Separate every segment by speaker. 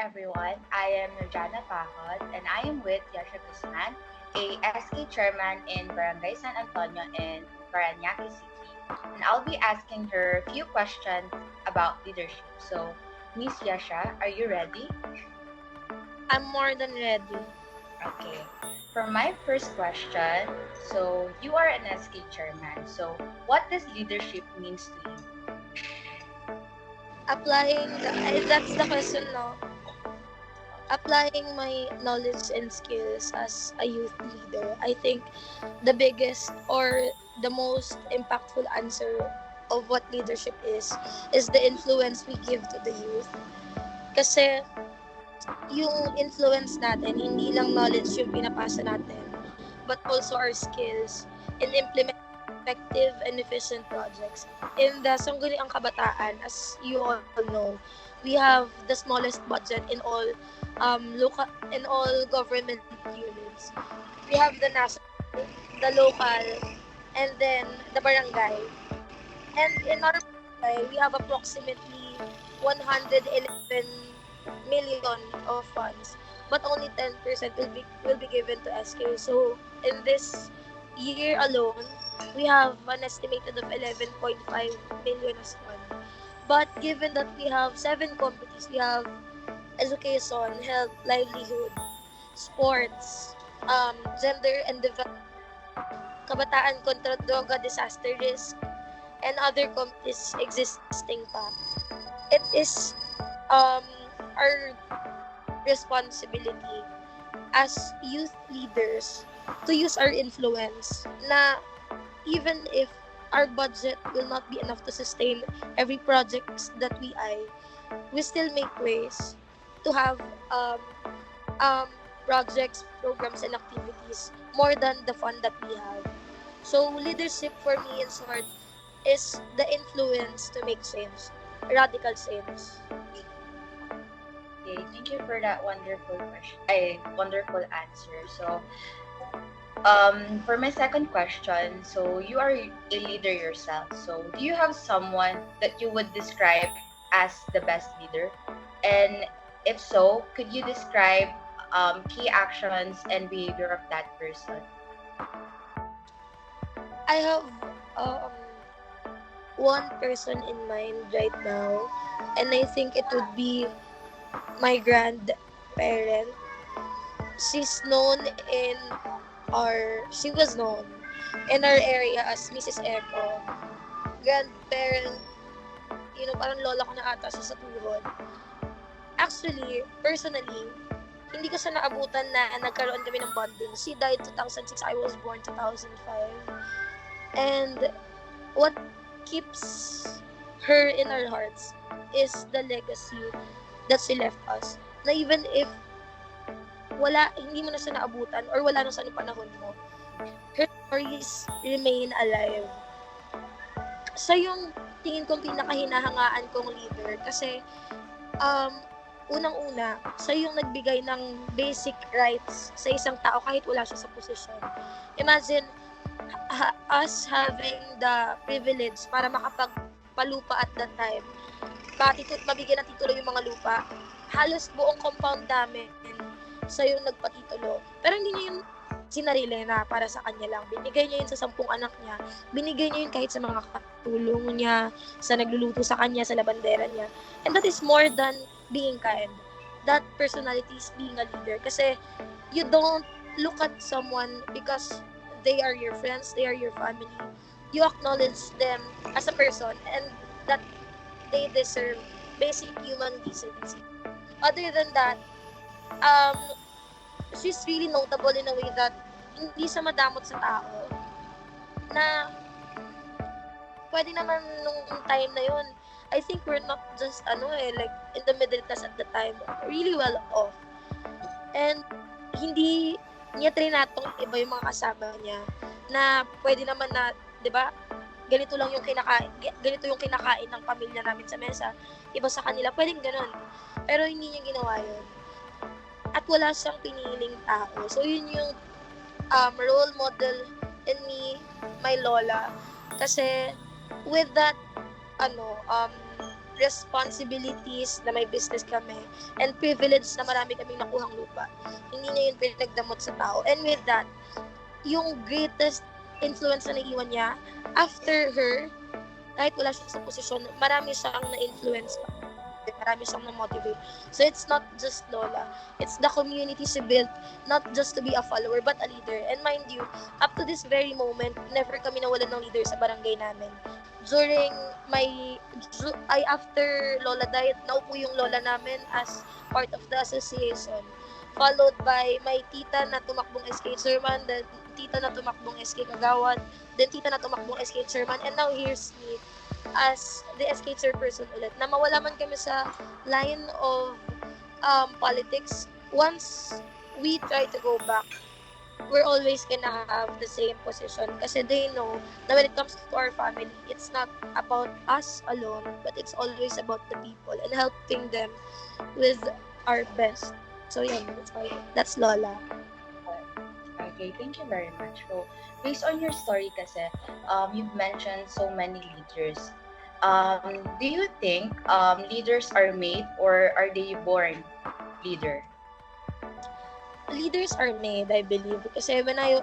Speaker 1: everyone. I am Nurjana Pahod and I am with Yasha Guzman, a SK chairman in Barangay San Antonio in Parañaque City. And I'll be asking her a few questions about leadership. So, Miss Yasha, are you ready?
Speaker 2: I'm more than ready.
Speaker 1: Okay. For my first question, so you are an SK chairman. So, what does leadership means to you?
Speaker 2: That's the question, no? Applying my knowledge and skills as a youth leader, I think the biggest or the most impactful answer of what leadership is the influence we give to the youth. Kasi yung influence natin, hindi lang knowledge yung pinapasa natin, but also our skills in implementing effective and efficient projects. In the Sangguniang Kabataan, as you all know, we have the smallest budget in all government units. We have the national, the local, and then the barangay. And in our barangay, we have approximately 111 million of funds, but only 10% will be given to SK. So in this year alone, we have an estimated of 11.5 million as fund. But given that we have seven committees, we have education, health, livelihood, sports, gender and development, kabataan kontra droga, disaster risk, and other committees existing pa. It is um, our responsibility as youth leaders to use our influence na even if our budget will not be enough to sustain every projects that we still make ways to have um, projects, programs, and activities more than the fund that we have. So leadership for me in short is the influence to make change, radical change.
Speaker 1: Okay, thank you for that wonderful question. Wonderful answer. So, for my second question, so you are a leader yourself. So, do you have someone that you would describe as the best leader? And if so, could you describe key actions and behavior of that person?
Speaker 2: I have um, one person in mind right now, and I think it would be my grandparent. She's known in she was known in our area as Mrs. Echo. Grandparent, parang lola ko na ata siya sa tuhod. Actually, personally, hindi ko siya naabutan na nagkaroon kami ng bonding. She died 2006, I was born 2005. And what keeps her in our hearts is the legacy that she left us. Na even if hindi mo na siya naabutan or wala na sa panahon mo, her stories remain alive. Siya yung tingin kong pinakahinahangaan kong leader kasi unang-una, siya yung nagbigay ng basic rights sa isang tao kahit wala siya sa posisyon. Imagine us having the privilege para makapagpalupa at that time. Mabigyan ng titulo yung mga lupa. Halos buong compound namin siya yung nagpatitulo. Pero hindi niya yun sinarili na para sa kanya lang. Binigay niya yun sa 10 anak niya. Binigay niya yun kahit sa mga katulong niya, sa nagluluto sa kanya, sa labandera niya. And that is more than being kind. That personality is being a leader. Kasi you don't look at someone because they are your friends, they are your family. You acknowledge them as a person and that they deserve basic human decency. Other than that, um, she's really notable in a way that hindi siya madamot sa tao. Na pwede naman nung time na yun, I think we're not just like in the middle class at the time, really well off. And hindi niya trinatong iba yung mga kasama niya na pwede naman na, 'di ba? Ganito yung kinakain ng pamilya namin sa mesa. Iba sa kanila, pwedeng ganun. Pero hindi niya ginawa yun. At wala siyang piniling tao. So yun yung role model in me, my lola. Kasi with that responsibilities na may business kami, and privilege na marami kaming nakuhang lupa. Hindi niya yun pinagdamot sa tao. And with that, yung greatest influence na naiwan niya, after her, kahit wala siya sa posisyon, marami siyang na-influence pa. Marami siyang na-motivate. So it's not just Lola. It's the community she built, not just to be a follower, but a leader. And mind you, up to this very moment, never kami nawalan ng leader sa barangay namin. During after Lola died, naupo yung Lola namin as part of the association. Followed by my tita na tumakbong SK chairman, then tita na tumakbong SK kagawad, then tita na tumakbong SK chairman, and now here's me as the SK chairperson ulit. Na mawala man kami sa line of politics, once we try to go back, we're always gonna have the same position kasi they know that when it comes to our family, it's not about us alone, but it's always about the people and helping them with our best. So yeah, that's Lola.
Speaker 1: Okay, thank you very much. So, based on your story kasi, you've mentioned so many leaders. Do you think leaders are made or are they born leader?
Speaker 2: Leaders are made, I believe. Kasi when I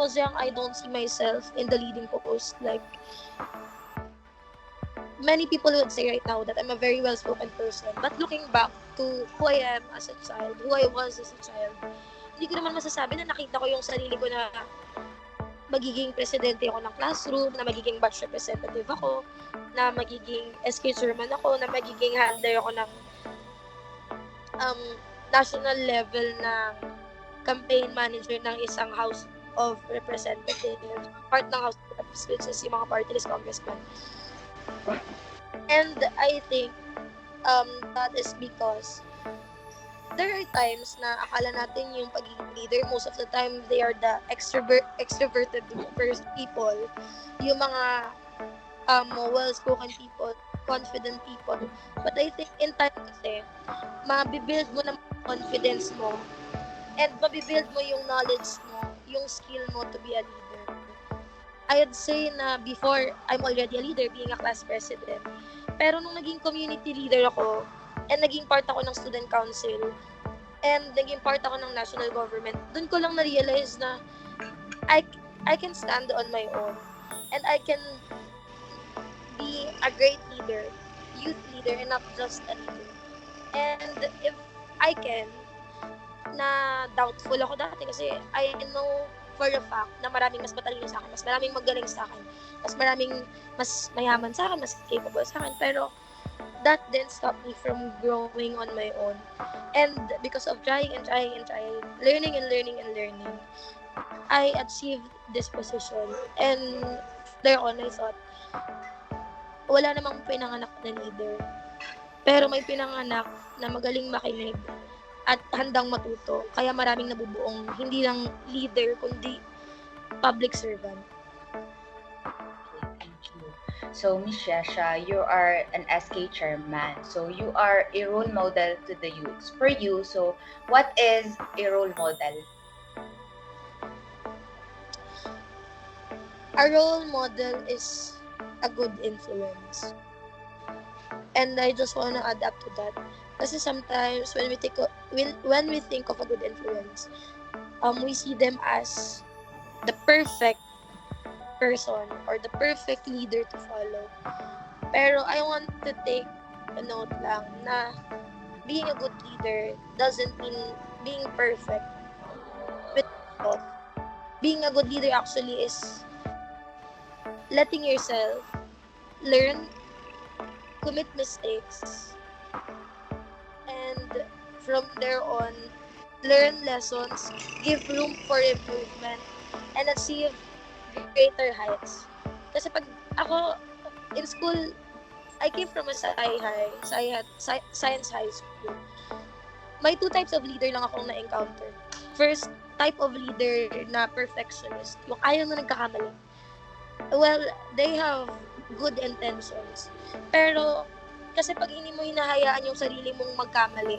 Speaker 2: was young, I don't see myself in the leading post. Like, many people would say right now that I'm a very well-spoken person. But looking back to who I am as a child, who I was as a child, hindi ko naman masasabi na nakita ko yung sarili ko na magiging presidente ako ng classroom, na magiging batch representative ako, na magiging SK chairman ako, na magiging handler ako ng national level ng campaign manager ng isang House of Representatives, part ng House of Representatives, which is yung mga party list congressman. And I think that is because there are times na akala natin yung pagiging leader, most of the time they are the extroverted people, yung mga well-spoken people, confident people. But I think in time kasi, mabibuild mo ng confidence mo and mabibuild mo yung knowledge mo, yung skill mo to be a leader. I'd say na before, I'm already a leader being a class president. Pero nung naging community leader ako, and naging part ako ng student council, and naging part ako ng national government, dun ko lang na-realize na I can stand on my own. And I can be a great leader, youth leader, and not just a leader. And if I can, na doubtful ako dati kasi I know for a fact na maraming mas matalino sa akin, mas maraming magaling sa akin, mas maraming mas mayaman sa akin, mas capable sa akin, pero that didn't stop me from growing on my own. And because of trying and trying and trying, learning and learning and learning, I achieved this position. And thereon, I thought, wala namang pinanganak na leader. Pero may pinanganak na magaling makinig at handang matuto. Kaya maraming nabubuong hindi lang leader, kundi public servant.
Speaker 1: Okay, thank you. So, Miss Shasha, you are an SK chairman. So, you are a role model to the youths. For you, so what is a role model?
Speaker 2: A role model is a good influence. And I just want to add up to that. Kasi sometimes when we think of a good influence, we see them as the perfect person or the perfect leader to follow. Pero I want to take a note lang na being a good leader doesn't mean being perfect. Being a good leader actually is letting yourself learn, commit mistakes, and from there on, learn lessons, give room for improvement, and achieve greater heights. Kasi pag ako, in school, I came from a science high school. May two types of leader lang akong na-encounter. First type of leader na perfectionist, yung ayaw na nagkakamali. Well, they have good intentions. Pero, kasi pag hindi mo hinahayaan yung sarili mong magkamali,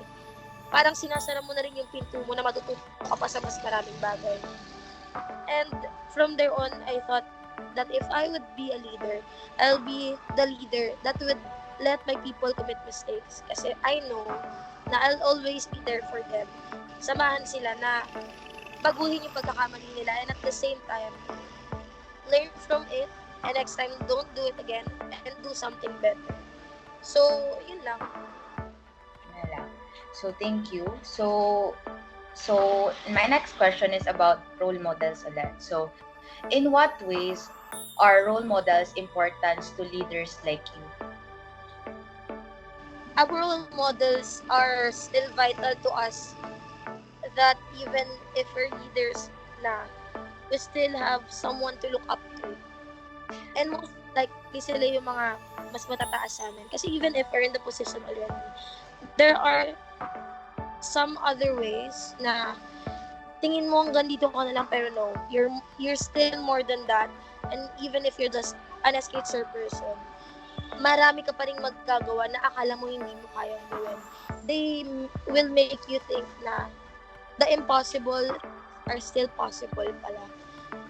Speaker 2: parang sinasara mo na rin yung pinto mo na matututo ka pa sa mas maraming bagay. And from there on, I thought that if I would be a leader, I'll be the leader that would let my people commit mistakes. Kasi I know na I'll always be there for them. Samahan sila na baguhin yung pagkakamali nila, and at the same time, learn from it, and next time, don't do it again, and do something better. So, yun lang.
Speaker 1: Wala. So, thank you. So my next question is about role models ulit. So, in what ways are role models important to leaders like you?
Speaker 2: Our role models are still vital to us, that even if we're leaders na, we still have someone to look up to. And most likely sila yung mga mas matataas sa amin. Kasi even if we're in the position already, there are some other ways na tingin mo hanggang dito ka na lang, pero no, you're still more than that. And even if you're just an SK person, marami ka pa rin magagawa na akala mo hindi mo kayang gawin. They will make you think na the impossible are still possible pala.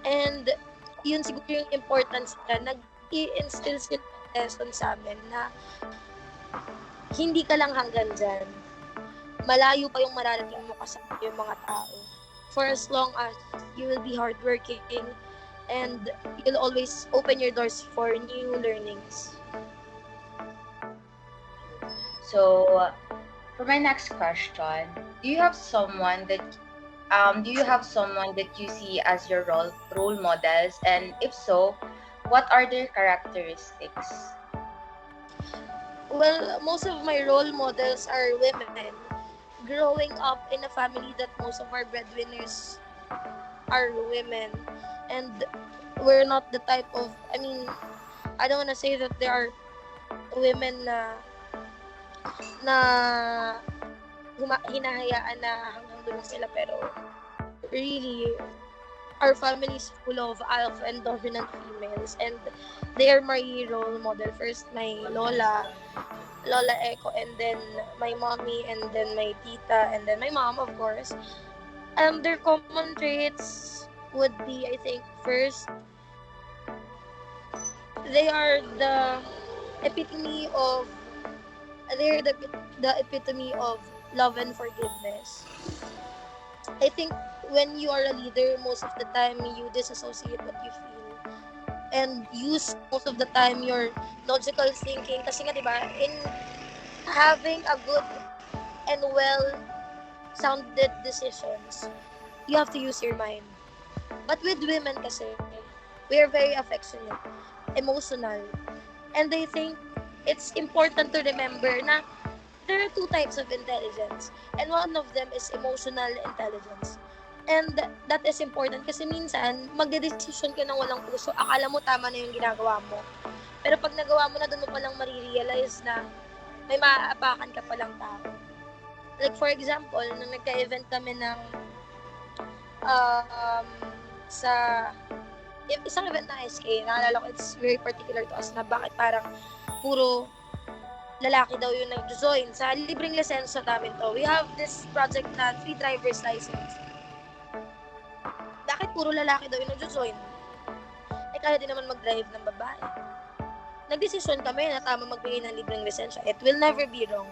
Speaker 2: And yun siguro yung importance na nag-i-instill sila lesson sa amin na hindi ka lang hanggang dyan. Malayo pa yung mararating mo kasama yung mga tao. For as long as you will be hardworking and you'll always open your doors for new learnings.
Speaker 1: So, for my next question, do you have someone that you see as your role models, and if so, what are their characteristics?
Speaker 2: Well, most of my role models are women. Growing up in a family that most of our breadwinners are women, and we're not the type of, I don't want to say that there are women na hinahayaan na hanggang doon sila, pero really, our family is full of alpha and dominant females, and they are my role model. First, my Lola Echo, and then my mommy, and then my tita, and then my mom, of course. Their common traits would be, I think, first, they are the epitome of love and forgiveness. I think when you are a leader, most of the time you disassociate what you feel and use most of the time your logical thinking. Kasi nga, diba, in having a good and well-sounded decisions, you have to use your mind. But with women kasi, we are very affectionate, emotional, and I think it's important to remember na there are two types of intelligence, and one of them is emotional intelligence. And that is important kasi minsan, magde-decision ka ng walang puso, akala mo tama na yung ginagawa mo. Pero pag nagawa mo na, doon mo palang marirealize na may maaapakan ka palang tao. Like for example, nung nagka-event kami ng sa isang event ng SK, naalala ko, it's very particular to us na bakit parang puro lalaki daw yung nag-join. Sa libreng lisensya namin to, we have this project na free driver's license. Bakit puro lalaki daw yung nag-join? Eh, kaya din naman mag-drive ng babae. Nagdesisyon kami na tama magbigay ng libreng lisensya. It will never be wrong.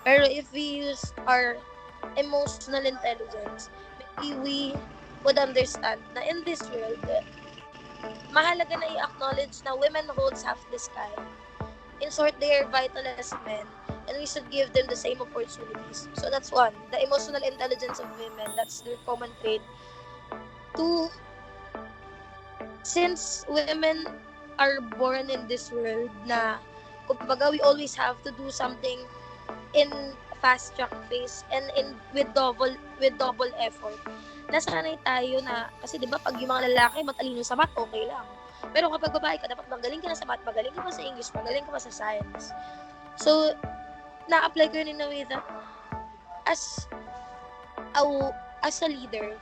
Speaker 2: Pero if we use our emotional intelligence, maybe we would understand na in this world, mahalaga na i-acknowledge na women holds half the sky. In short, they are vital as men, and we should give them the same opportunities. So that's one, the emotional intelligence of women. That's their common trait. Two, since women are born in this world na, kumbaga, we always have to do something in fast track phase and with double effort. Nasanay tayo na, kasi diba pag yung mga lalaki matalino sa math, okay lang. Pero kapag babae ka, dapat magaling ka na sa math, magaling ka pa sa English, magaling ka pa sa science. So, na-apply ko yun in a way that as a leader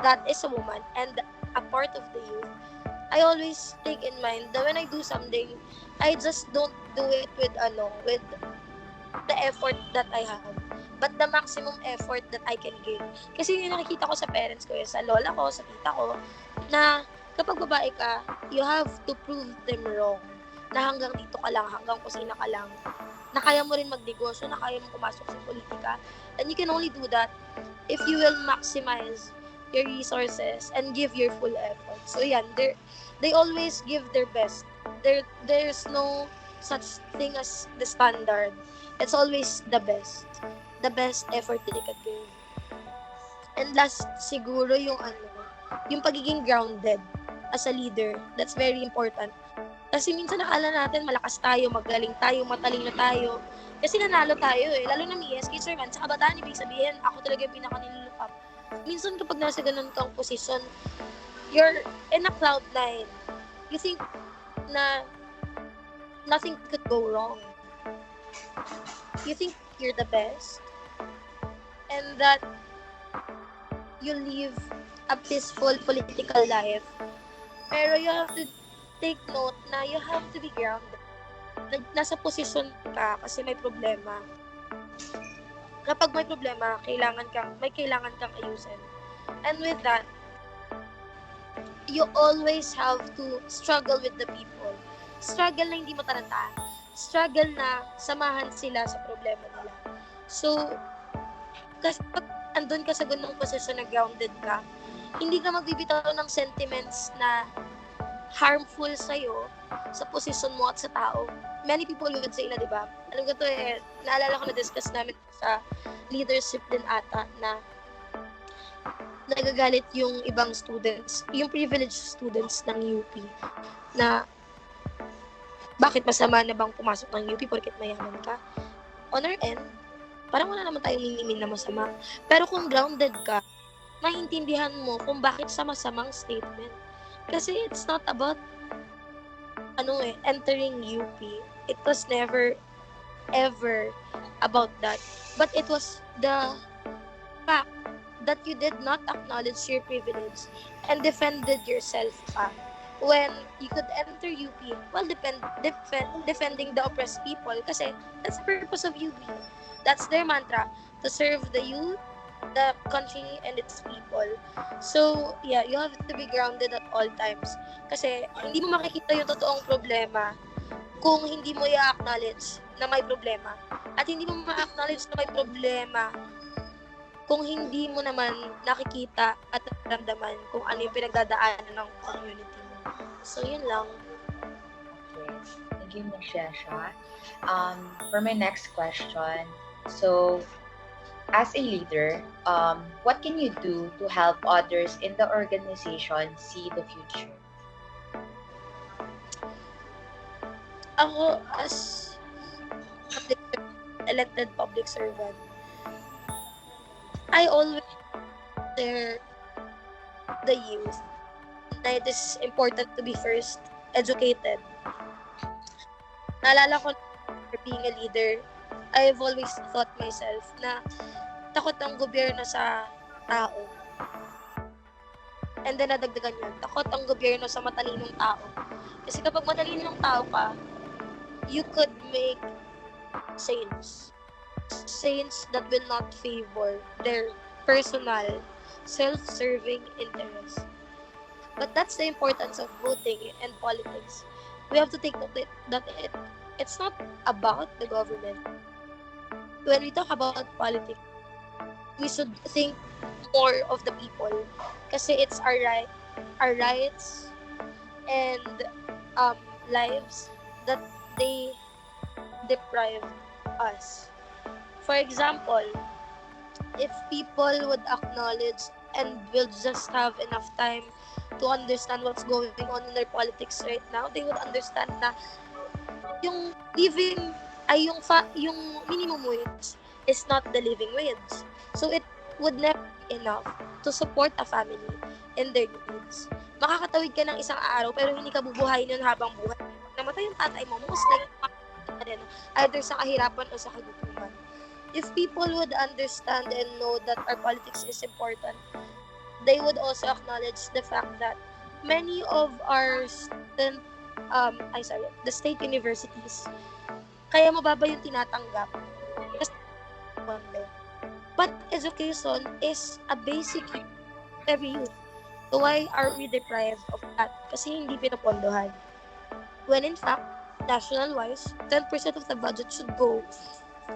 Speaker 2: that is a woman and a part of the youth, I always take in mind that when I do something, I just don't do it with the effort that I have, but the maximum effort that I can give. Kasi yung nakikita ko sa parents ko, sa lola ko, sa tita ko, na kapag babae ka, you have to prove them wrong. Na hanggang dito ka lang, hanggang kusina ka lang. na kaya mo rin magnegosyo, na kaya mo pumasok sa politika. And you can only do that if you will maximize your resources and give your full effort. So yan, they always give their best. There's no such thing as the standard. It's always the best. The best effort that they can give. And last, siguro yung pagiging grounded as a leader. That's very important. Kasi minsan nakala natin malakas tayo, magaling tayo, matalino tayo. Kasi nanalo tayo eh. Lalo na may SK Servan. Sa kabataan, ibig sabihin, ako talaga yung pinaka-nilulupap. Minsan kapag nasa ganun kang posisyon, you're in a cloud nine. You think na nothing could go wrong. You think you're the best. And that you live a peaceful political life. Pero you have to take note na you have to be grounded. Nasa posisyon ka kasi may problema. Kapag may problema, may kailangan kang ayusin. And with that, you always have to struggle with the people. Struggle na hindi mo tarantahan. Struggle na samahan sila sa problema nila. So, kasi pag andun ka sa ganung posisyon na grounded ka, hindi ka magbibitaw ng sentiments na harmful sa'yo sa posisyon mo at sa tao. Many people would say na, di ba? Alam ko to naalala ko na-discuss namin sa leadership din ata na nagagalit yung ibang students, yung privileged students ng UP na bakit masama na bang pumasok ng UP porket mayaman ka? On our end, parang wala naman tayong ninimin na masama. Pero kung grounded ka, maintindihan mo kung bakit sama-samang statement. Kasi it's not about entering UP. It was never ever about that. But it was the fact that you did not acknowledge your privilege and defended yourself when you could enter UP while defending the oppressed people. Kasi that's the purpose of UP. That's their mantra, to serve the youth, the country, and its people. So, yeah, you have to be grounded at all times. Kasi, hindi mo makikita yung totoong problema kung hindi mo i-acknowledge na may problema. At hindi mo ma-acknowledge na may problema kung hindi mo naman nakikita at naramdaman kung ano yung pinagdadaanan ng community mo. So, yun lang.
Speaker 1: Okay. Thank you, Ms. Shesha. For my next question, so, as a leader, what can you do to help others in the organization see the future?
Speaker 2: Ako, as elected public servant, I always share the youth na it is important to be first educated. Naalala ko, for being a leader, I've always thought myself na takot ang gobyerno sa tao. And then nadagdagan yun, takot ang gobyerno sa matalinong tao. Kasi kapag matalinong tao ka, you could make saints that will not favor their personal, self-serving interests. But that's the importance of voting and politics. We have to take note that it's not about the government. When we talk about politics, we should think more of the people. Kasi it's our rights and lives that they deprive us. For example, if people would acknowledge and will just have enough time to understand what's going on in their politics right now, they would understand na yung living ay yung minimum wage is not the living wage. So it would never be enough to support a family in their needs. Makakatawid ka ng isang araw pero hindi ka bubuhayin yun habang buhay. Pag namatay yung tatay mo, most likely either sa kahirapan o sa kagutuman. If people would understand and know that our politics is important, they would also acknowledge the fact that many of our the state universities, kaya mababa yung tinatanggap. But education is a basic to every youth. So why are we deprived of that? Kasi hindi pinapondohan. When in fact, national-wise, 10% of the budget should go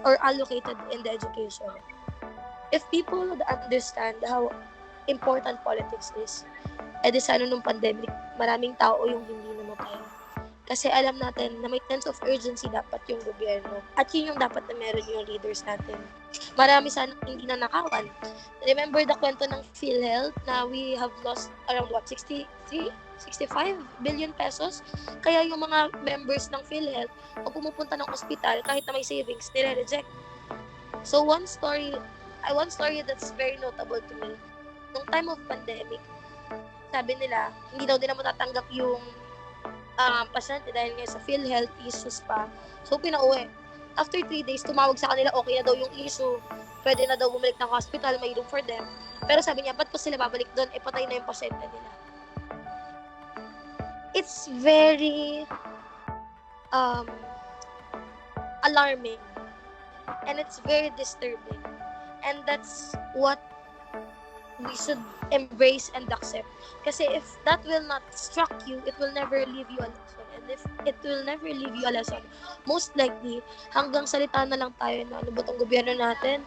Speaker 2: or allocated in the education. If people would understand how important politics is, di sana nung pandemic, maraming tao yung hindi namatay. Kasi alam natin na may sense of urgency dapat yung gobyerno. At yun yung dapat na meron yung leaders natin. Marami sana hindi na nakawan. Remember the kwento ng PhilHealth na we have lost around 63? 65 billion pesos? Kaya yung mga members ng PhilHealth, pag pumupunta ng ospital, kahit na may savings, nire-reject. So one story that's very notable to me, nung time of pandemic, sabi nila, hindi daw nila matatanggap yung pasyente dahil nga sa PhilHealth issues pa. So, pinauwi. After 3 days, tumawag sa kanila, okay na daw yung issue. Pwede na daw bumalik ng hospital, may room for them. Pero sabi niya, ba't po sila babalik doon? Patay na yung pasyente nila. It's very alarming. And it's very disturbing. And that's what we should embrace and accept. Kasi if that will not struck you, it will never leave you a lesson. And if it will never leave you a lesson, most likely, hanggang salita na lang tayo na ano ba tong gobyerno natin?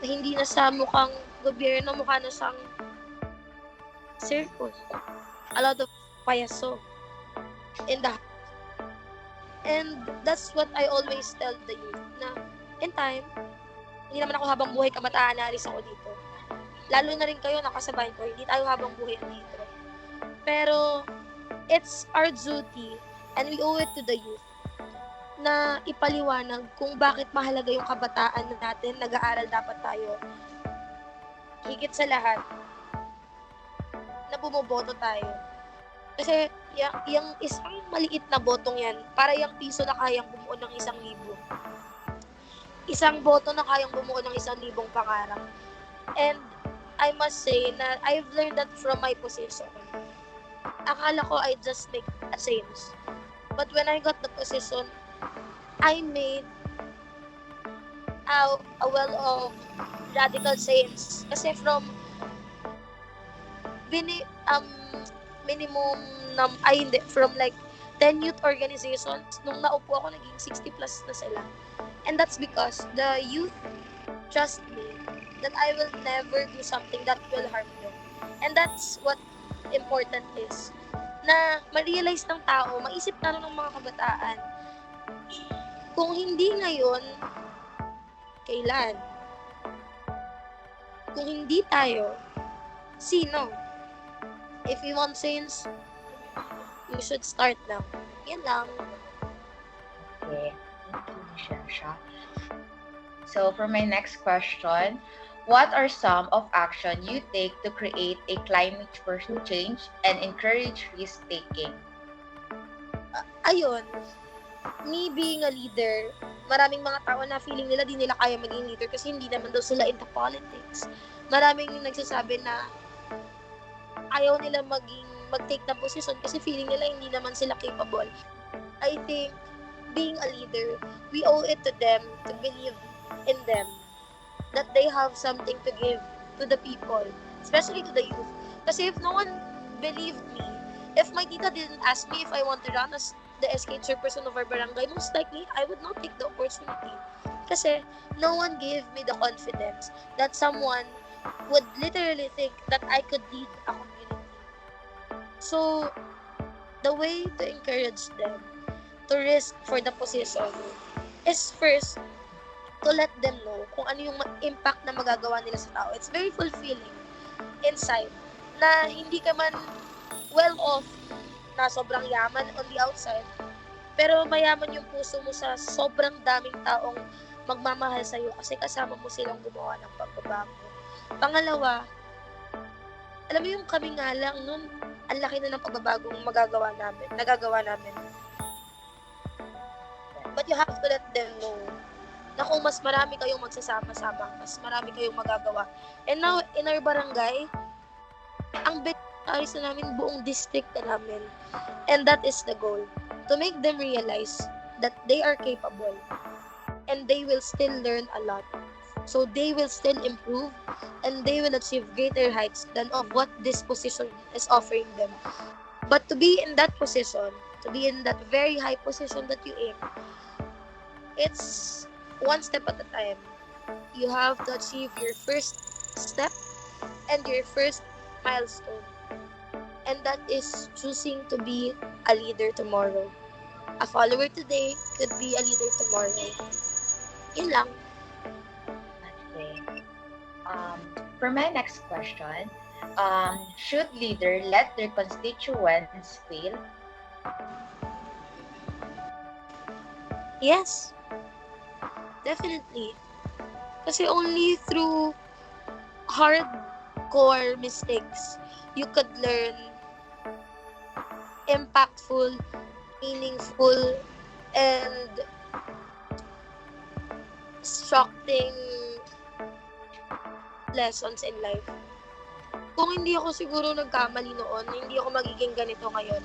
Speaker 2: Na hindi na sa mukhang gobyerno, mukha na siyang circus. A lot of payaso in the And that's what I always tell the youth, na in time, hindi naman ako habang buhay kabataan, naalis ako dito. Lalo na rin kayo, nakasabay ko, hindi tayo habang buhay dito. Pero, it's our duty, and we owe it to the youth, na ipaliwanag kung bakit mahalaga yung kabataan natin, nag-aaral dapat tayo. Higit sa lahat, na bumoboto tayo. Kasi, yung isang maliit na botong yan, para yung piso na kayang bumuo ng 1,000. Isang boto na kayang bumuo ng 1,000 pangarap. And, I must say na I've learned that from my position. Akala ko I just make a change. But when I got the position, I made a well of radical change. Kasi from from like 10 youth organizations, nung naupo ako, naging 60 plus na sila. And that's because the youth trust me that I will never do something that will harm them. And that's what important is. Na ma-realize ng tao, maisip na ng mga kabataan, kung hindi ngayon, kailan? Kung hindi tayo, sino? If we want change, we should start now. Yan lang.
Speaker 1: Okay. Thank you, Shasha. So, for my next question, what are some of action you take to create a climate change and encourage risk-taking?
Speaker 2: Ayun, me being a leader, maraming mga tao na feeling nila di nila kaya maging leader kasi hindi naman daw sila into politics. Maraming nagsasabi na ayaw nila mag-take ng position kasi feeling nila hindi naman sila capable. I think being a leader, we owe it to them to believe in them, that they have something to give to the people, especially to the youth. Kasi if no one believed me, if my tita didn't ask me if I want to run as the SK chairperson of our barangay, most likely, I would not take the opportunity. Kasi no one gave me the confidence that someone would literally think that I could lead a community. So, the way to encourage them to risk for the position is first, to let them know kung ano yung impact na magagawa nila sa tao. It's very fulfilling inside na hindi ka man well off na sobrang yaman on the outside, pero mayaman yung puso mo sa sobrang daming taong magmamahal sa'yo kasi kasama mo silang gumawa ng pagbabago. Pangalawa, alam mo yung kami nga lang nun, ang laki na ng pagbabagong nagagawa namin. But you have to let them know na kung mas marami kayong magsasama-sama, mas marami kayong magagawa. And now, in our barangay, ang beneficiaries na namin, buong district na namin. And that is the goal. To make them realize that they are capable. And they will still learn a lot. So they will still improve and they will achieve greater heights than of what this position is offering them. But to be in that position, to be in that very high position that you aim, it's one step at a time. You have to achieve your first step and your first milestone. And that is choosing to be a leader tomorrow. A follower today could be a leader tomorrow. Yun lang.
Speaker 1: Okay. For my next question, should leader let their constituents fail?
Speaker 2: Yes, definitely. Kasi only through hardcore mistakes you could learn impactful, meaningful, and instructing lessons in life. Kung hindi ako siguro nagkamali noon, hindi ako magiging ganito ngayon.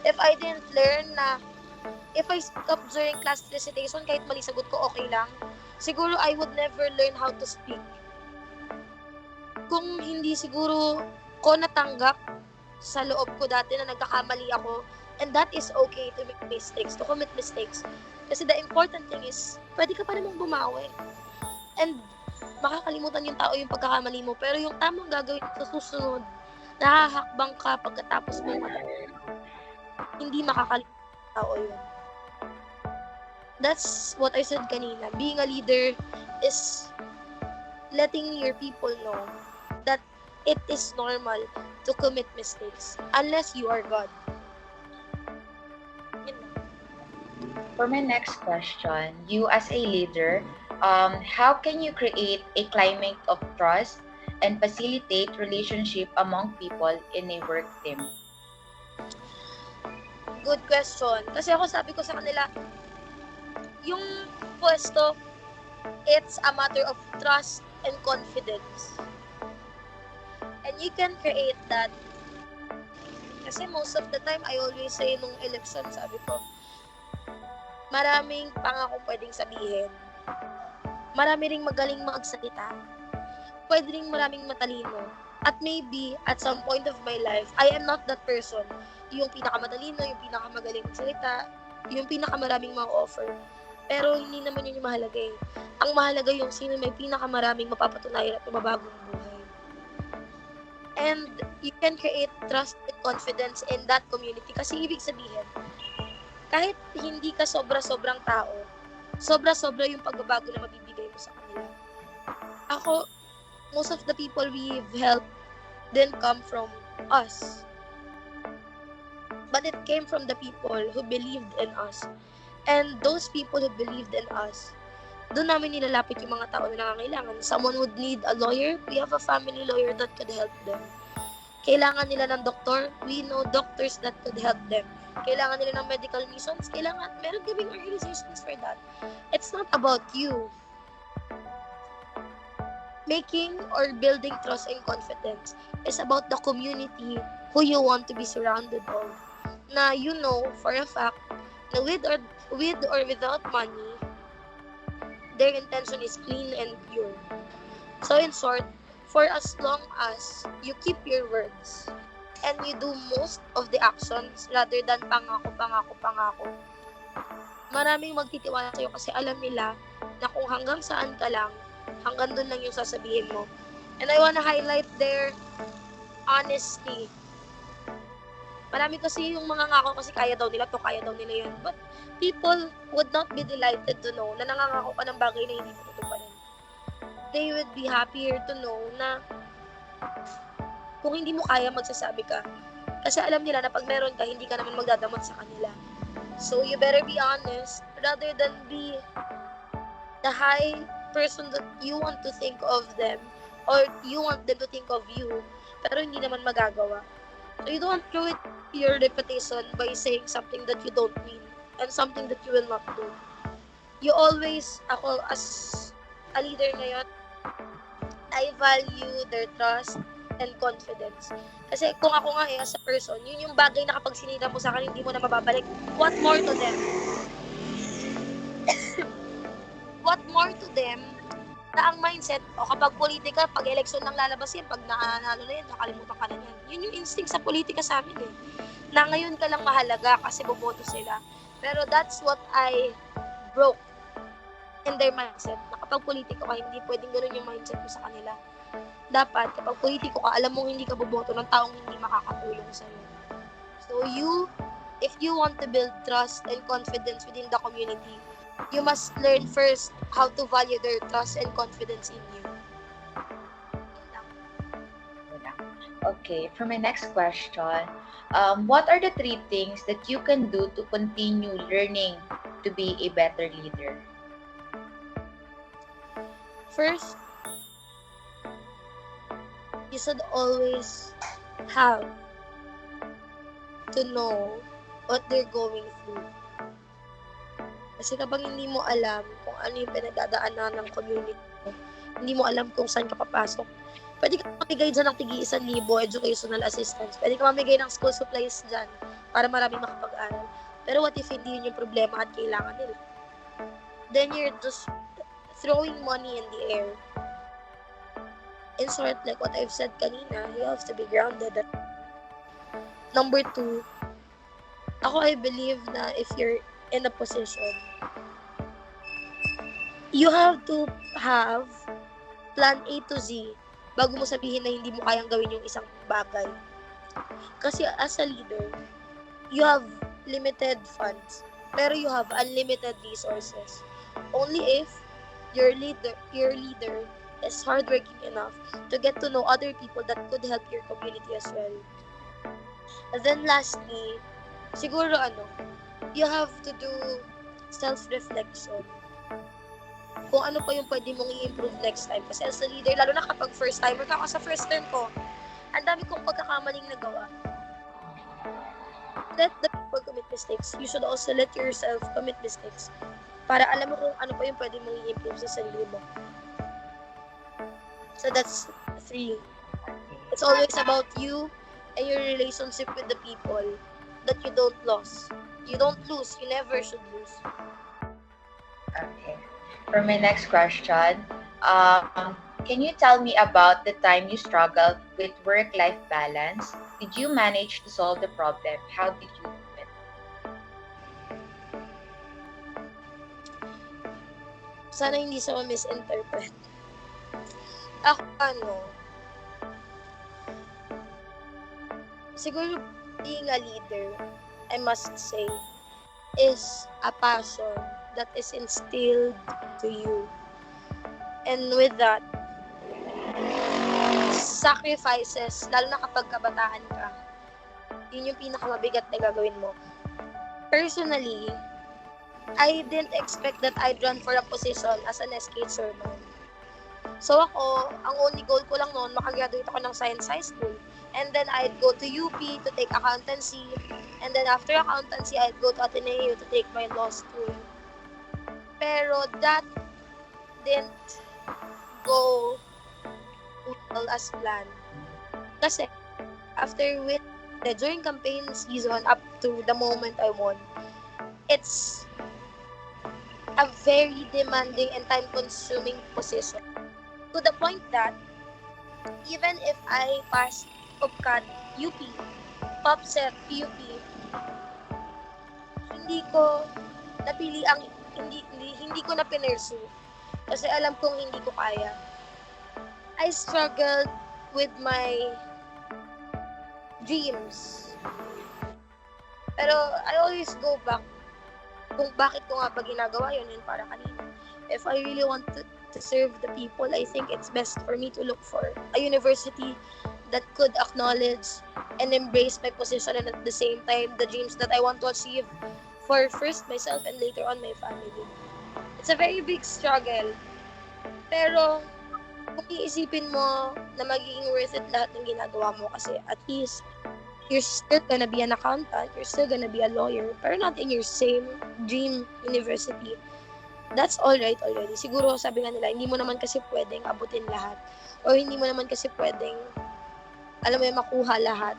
Speaker 2: If I didn't learn na if I stop during class recitation, kahit mali sagot ko, okay lang. Siguro I would never learn how to speak. Kung hindi siguro ko natanggap sa loob ko dati na nagkakamali ako, and that is okay to make mistakes, to commit mistakes. Kasi the important thing is, pwede ka pa namang bumawi. And makakalimutan yung tao yung pagkakamali mo, pero yung tamang gagawin sa susunod, nahahakbang ka pagkatapos mo hindi makakalimutan yung tao yun. That's what I said kanina. Being a leader is letting your people know that it is normal to commit mistakes unless you are God.
Speaker 1: For my next question, you as a leader, how can you create a climate of trust and facilitate relationship among people in a work team?
Speaker 2: Good question. Kasi ako sabi ko sa kanila, yung pwesto, it's a matter of trust and confidence. And you can create that. Kasi most of the time, I always say nung election, sabi ko, maraming pangakong pwedeng sabihin. Marami ring magaling magsalita. Pwede ring maraming matalino. At maybe, at some point of my life, I am not that person. Yung pinakamatalino, yung pinakamagaling magsalita, yung pinakamaraming ma-offer. Pero hindi naman yun yung mahalaga eh. Ang mahalaga yung sino may pinakamaraming mapapatunayan at mababagong buhay. And you can create trust and confidence in that community. Kasi ibig sabihin, kahit hindi ka sobra-sobrang tao, sobra-sobra yung pagbabago na mabibigay mo sa kanila. Ako, most of the people we've helped didn't come from us. But it came from the people who believed in us. And those people who believed in us, doon namin nilalapit yung mga tao na nangangailangan. Someone would need a lawyer, we have a family lawyer that could help them. Kailangan nila ng doktor, we know doctors that could help them. Kailangan nila ng medical missions, meron kaming organizations for that. It's not about you. Making or building trust and confidence is about the community who you want to be surrounded of. Na you know for a fact na with or without money, their intention is clean and pure. So in short, for as long as you keep your words and you do most of the actions rather than pangako, maraming magtitiwala sa'yo kasi alam nila na kung hanggang saan ka lang, hanggang doon lang yung sasabihin mo. And I wanna highlight their honesty. Marami kasi yung mga ngako kasi kaya daw nila yan. But people would not be delighted to know na nangangako ka ng bagay na hindi mo tutuparin. They would be happier to know na kung hindi mo kaya, magsasabi ka. Kasi alam nila na pag meron ka, hindi ka naman magdadamot sa kanila. So you better be honest rather than be the high person that you want to think of them or you want them to think of you pero hindi naman magagawa. So you don't ruin your reputation by saying something that you don't mean and something that you will not do. You always, ako as a leader ngayon, I value their trust and confidence. Kasi kung ako nga as a person, yun yung bagay na kapag sinita mo sa akin, hindi mo na mababalik. What more to them? What more to them na ang mindset, o kapag politika, pag eleksyon lang lalabas yan, pag nanalo na yan, nakalimutan ka na yan. Yun yung instinct sa politika sa amin eh. na ngayon ka lang mahalaga kasi boboto sila. Pero that's what I broke in their mindset. Na kapag politiko ka, hindi pwedeng ganun yung mindset mo sa kanila. Dapat, kapag politiko ka, alam mong hindi ka boboto ng taong hindi makakatulong sa'yo. So if you want to build trust and confidence within the community, you must learn first how to value their trust and confidence in you.
Speaker 1: Okay, for my next question, what are the 3 things that you can do to continue learning to be a better leader?
Speaker 2: First, you should always have to know what they're going through. Kasi kapag hindi mo alam kung ano yung pinagdadaanan ng community mo, hindi mo alam kung saan ka papasok, pwede ka mamigay dyan ng tig-1,000 educational assistance. Pwede ka mamigay ng school supplies dyan para marami makapag-aral. Pero what if hindi yun yung problema at kailangan nila? Then you're just throwing money in the air. In short, like what I've said kanina, you have to be grounded. Number 2, I believe na if you're in a position, you have to have plan A to Z bago mo sabihin na hindi mo kayang gawin yung isang bagay. Kasi as a leader, you have limited funds, pero you have unlimited resources. Only if your leader is hardworking enough to get to know other people that could help your community as well. And then lastly, siguro you have to do self-reflection. Kung ano pa yung pwede mong i-improve next time. Kasi as a leader, lalo na kapag first timer ka, sa first term ko, ang dami kong pagkakamaling nagawa. Let the people commit mistakes. You should also let yourself commit mistakes. Para alam mo kung ano pa yung pwede mong i-improve sa sarili mo. So that's 3. It's always about you and your relationship with the people that you don't lose. You don't lose. You never should lose.
Speaker 1: Okay. For my next question, can you tell me about the time you struggled with work-life balance? Did you manage to solve the problem? How did you do it?
Speaker 2: Sana hindi siya misinterpret. Siguro being a leader, I must say, is a passion that is instilled to you. And with that, sacrifices, lalo na kapag kabataan ka, yun yung pinakamabigat na gagawin mo. Personally, I didn't expect that I'd run for a position as an SK chairman. So ako, ang only goal ko lang noon, makagraduate ako ng Science High School. And then I'd go to UP to take accountancy. And then after accountancy, I'd go to Ateneo to take my law school. Pero that didn't go well as planned. Kasi during campaign season up to the moment I won, it's a very demanding and time-consuming position. To the point that even if I passed UPCAT, UP, PopSet, PUP, hindi ko na pinursue kasi alam kong hindi ko kaya. I struggled with my dreams. Pero I always go back kung bakit ko nga ba ginagawa yun para kanina. If I really want to serve the people, I think it's best for me to look for a university that could acknowledge and embrace my position and at the same time the dreams that I want to achieve for first myself and later on my family. It's a very big struggle. Pero kung iisipin mo na magiging worth it lahat ng ginagawa mo kasi at least you're still gonna be an accountant, you're still gonna be a lawyer, pero not in your same dream university. That's all right already. Siguro sabi nga nila, hindi mo naman kasi pwedeng abutin lahat. Or hindi mo naman kasi pwedeng, alam mo yung makuha lahat.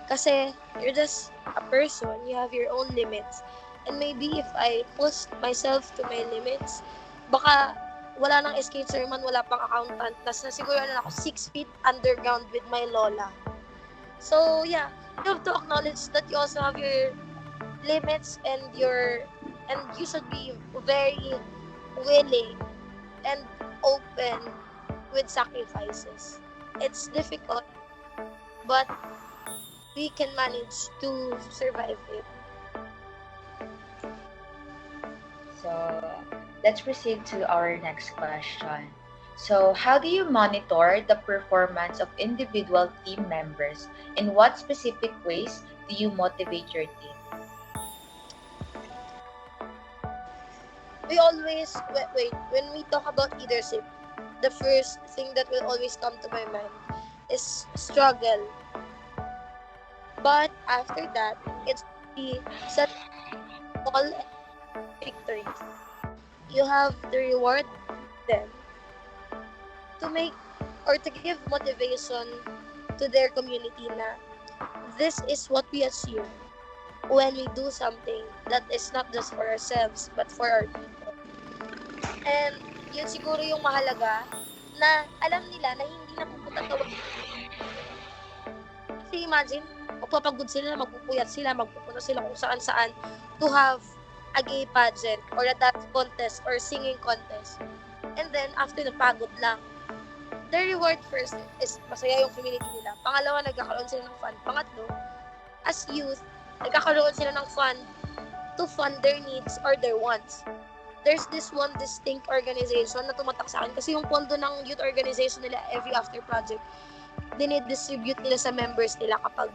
Speaker 2: Kasi you're just a person, you have your own limits. And maybe if I push myself to my limits, baka wala nang SK chairman, wala pang accountant. Nasa siguro ako 6 feet underground with my lola. So yeah, you have to acknowledge that you also have your limits and you should be very willing and open with sacrifices. It's difficult, but we can manage to survive it.
Speaker 1: So let's proceed to our next question. So, how do you monitor the performance of individual team members? In what specific ways do you motivate your team?
Speaker 2: We always wait when we talk about leadership. The first thing that will always come to my mind is struggle. But after that, it's the set all victories. You have to reward them to make or to give motivation to their community na this is what we achieve when we do something that is not just for ourselves but for our people. And yun siguro yung mahalaga na alam nila na hindi na pupunta to. Kasi imagine, magpapagod sila, magpupuyat sila, magpupunta sila kung saan-saan to have a gay pageant or a dance contest or singing contest. And then, after napagod lang, the reward first is masaya yung community nila. Pangalawa, nagkakaroon sila ng fund. Pangatlo, as youth, nagkakaroon sila ng fund to fund their needs or their wants. There's this one distinct organization na tumatak sa akin kasi yung pondo ng youth organization nila every after project, dinidistribute nila sa members nila kapag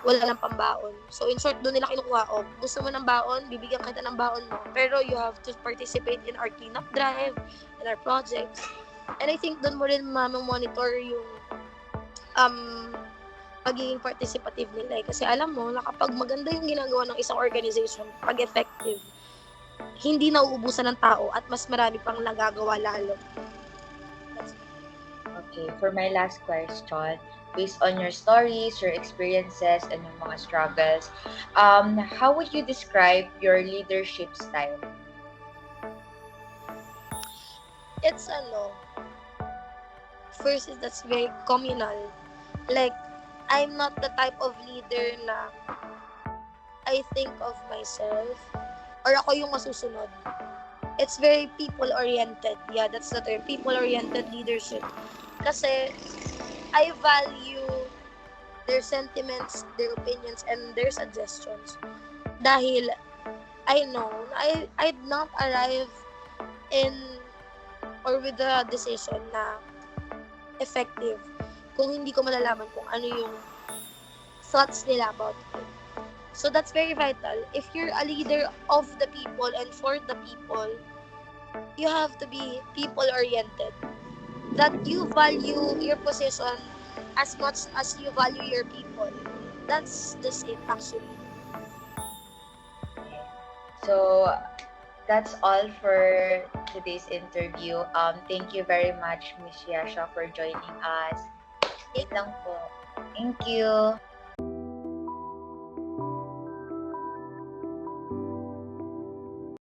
Speaker 2: wala ng pambaon. So, in short, doon nila kinukuha, gusto mo ng baon, bibigyan kita ng baon mo. Pero you have to participate in our cleanup drive, in our projects. And I think doon mo rin monitor yung magiging participative nila. Kasi alam mo, na kapag maganda yung ginagawa ng isang organization, pag effective, hindi nauubusan ng tao at mas marami pang nagagawa lalo.
Speaker 1: Okay, for my last question, based on your stories, your experiences, and yung mga struggles, how would you describe your leadership style?
Speaker 2: It's first is that's very communal. Like, I'm not the type of leader na I think of myself or ako yung masusunod. It's very people-oriented. Yeah, that's the term. People-oriented leadership. Kasi I value their sentiments, their opinions, and their suggestions. Dahil I know I'd not arrive in or with the decision na effective kung hindi ko malalaman kung ano yung thoughts nila about it. So that's very vital. If you're a leader of the people and for the people, you have to be people-oriented. That you value your position as much as you value your people. That's just it, actually.
Speaker 1: So, that's all for today's interview. Thank you very much, Miss Yasha, for joining us. Yun lang po. Thank you.